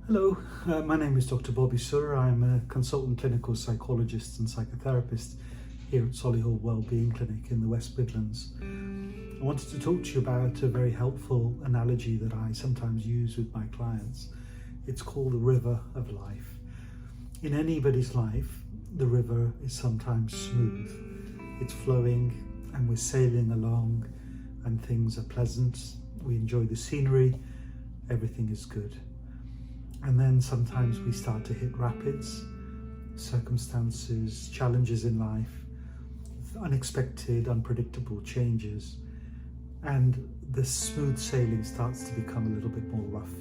Hello, my name is Dr. Bobby Sura. I'm a consultant clinical psychologist and psychotherapist here at Solihull Wellbeing Clinic in the West Midlands. I wanted to talk to you about a very helpful analogy that I sometimes use with my clients. It's called the river of life. In anybody's life, the river is sometimes smooth. It's flowing and we're sailing along and things are pleasant. We enjoy the scenery, everything is good. And then sometimes we start to hit rapids, circumstances, challenges in life, unexpected, unpredictable changes, and the smooth sailing starts to become a little bit more rough,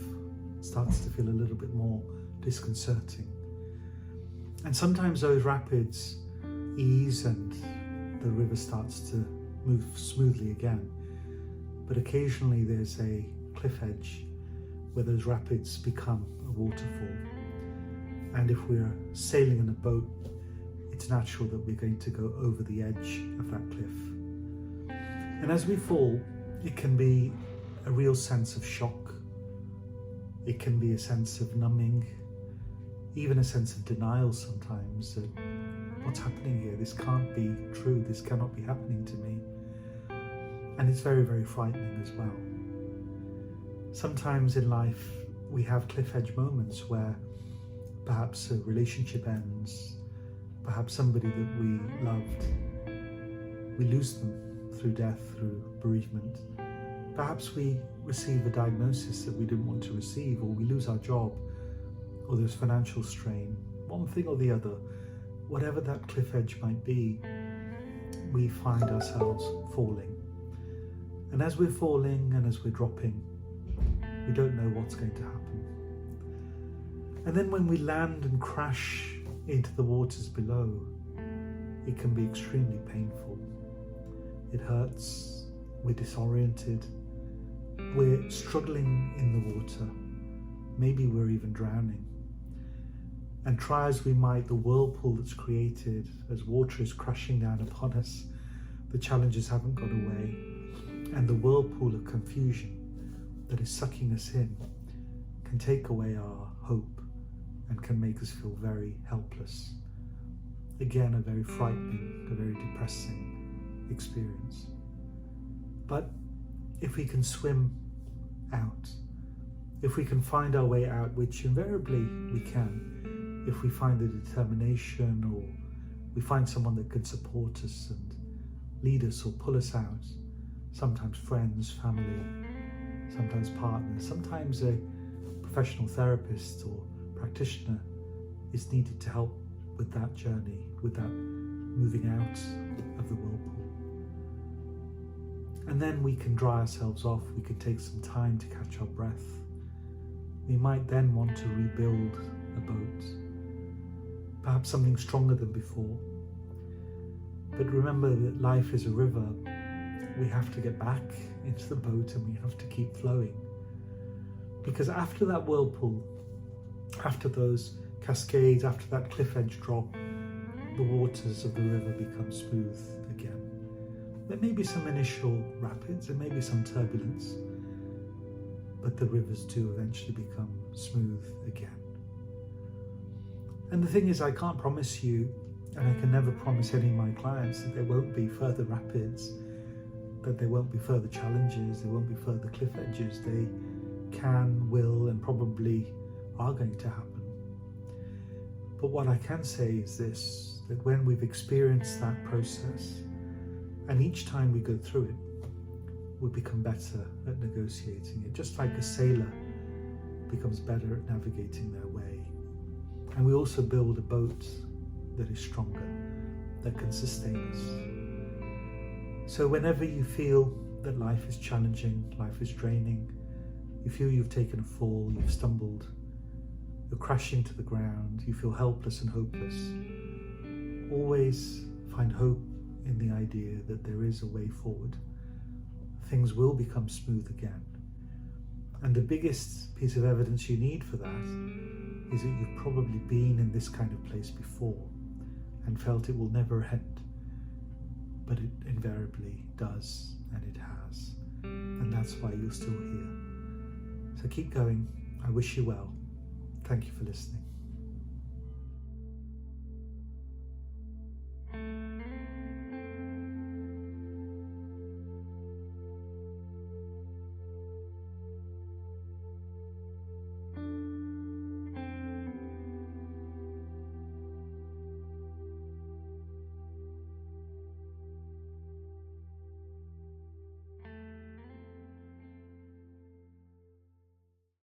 starts to feel a little bit more disconcerting. And sometimes those rapids ease and the river starts to move smoothly again. But occasionally there's a cliff edge where those rapids become a waterfall. And if we're sailing in a boat, it's natural that we're going to go over the edge of that cliff. And as we fall, it can be a real sense of shock. It can be a sense of numbing, even a sense of denial sometimes that what's happening here, this can't be true, this cannot be happening to me. And it's very, very frightening as well. Sometimes in life we have cliff edge moments where perhaps a relationship ends, perhaps somebody that we loved, we lose them through death, through bereavement. Perhaps we receive a diagnosis that we didn't want to receive, or we lose our job, or there's financial strain, one thing or the other. Whatever that cliff edge might be, we find ourselves falling. And as we're falling and as we're dropping, we don't know what's going to happen. And then when we land and crash into the waters below, it can be extremely painful. It hurts, we're disoriented, we're struggling in the water, maybe we're even drowning. And try as we might, the whirlpool that's created as water is crashing down upon us, the challenges haven't got away, and the whirlpool of confusion that is sucking us in can take away our hope and can make us feel very helpless. Again, a very frightening, a very depressing experience. But if we can swim out, if we can find our way out, which invariably we can, if we find the determination or we find someone that can support us and lead us or pull us out, sometimes friends, family, sometimes partners, sometimes a professional therapist or practitioner is needed to help with that journey, with that moving out of the whirlpool. And then we can dry ourselves off, we can take some time to catch our breath. We might then want to rebuild a boat, perhaps something stronger than before. But remember that life is a river. We have to get back into the boat and we have to keep flowing. Because after that whirlpool, after those cascades, after that cliff edge drop, the waters of the river become smooth again. There may be some initial rapids, there may be some turbulence, but the rivers do eventually become smooth again. And the thing is, I can't promise you, and I can never promise any of my clients, that there won't be further rapids, that there won't be further challenges, there won't be further cliff edges. They can, will, and probably are going to happen. But what I can say is this, that when we've experienced that process, and each time we go through it, we become better at negotiating it, just like a sailor becomes better at navigating their way. And we also build a boat that is stronger, that can sustain us. So whenever you feel that life is challenging, life is draining, you feel you've taken a fall, you've stumbled, you're crashing to the ground, you feel helpless and hopeless, always find hope in the idea that there is a way forward. Things will become smooth again. And the biggest piece of evidence you need for that is that you've probably been in this kind of place before and felt it will never end. But it invariably does, and it has. And that's why you're still here. So keep going. I wish you well. Thank you for listening.